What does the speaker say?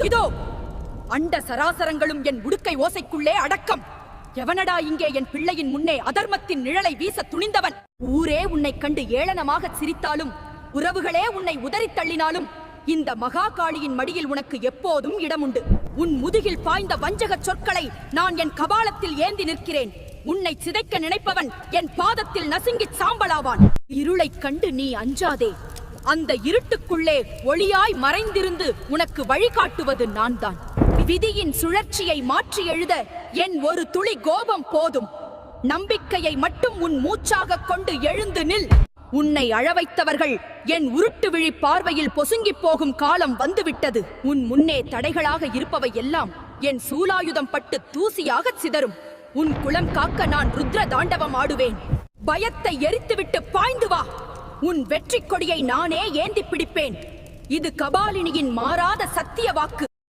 இதோ அண்ட சராசரங்களும் என் உடுக்கை ஓசைக்குள்ளே அடக்கம். எவனடா இங்கே என் பிள்ளையின் முன்னே அதர்மத்தின் நிழலை வீச துணிந்தவன்? ஊரே உன்னை கண்டு ஏளனமாக சிரித்தாலும், உறவுகளே உன்னை உதறித் தள்ளினாலும், இந்த மகாகாளியின் மடியில் உனக்கு எப்போதும் இடமுண்டு. உன் முதுகில் பாய்ந்த வஞ்சக சொற்களை நான் என் கபாலத்தில் ஏந்தி நிற்கிறேன். உன்னை சிதைக்க நினைப்பவன் என் பாதத்தில் நசுங்கி சாம்பலாவான். இருளைக் கண்டு நீ அஞ்சாதே. அந்த இருட்டுக்குள்ளே ஒளியாய் மறைந்திருந்து உனக்கு வழிகாட்டுவது நான் தான். விதியின் சுழற்சியை மாற்றி எழுத என் ஒரு துளி கோபம் போதும். நம்பிக்கையை மட்டும் உன் மூச்சாக கொண்டு எழுந்து நில். உன்னை அழவைத்தவர்கள் என் உருட்டு விழி பார்வையில் பொசுங்கி போகும் காலம் வந்துவிட்டது. உன் முன்னே தடைகளாக இருப்பவை எல்லாம் என் சூலாயுதம் பட்டு தூசியாக சிதறும். உன் குலம் காக்க நான் ருத்ர தாண்டவம் ஆடுவேன். பயத்தை எரித்துவிட்டு பாய்ந்து வா. உன் வெற்றி கொடியை நானே ஏந்தி பிடிப்பேன். இது கபாலினியின் மாறாத சத்திய வாக்கு.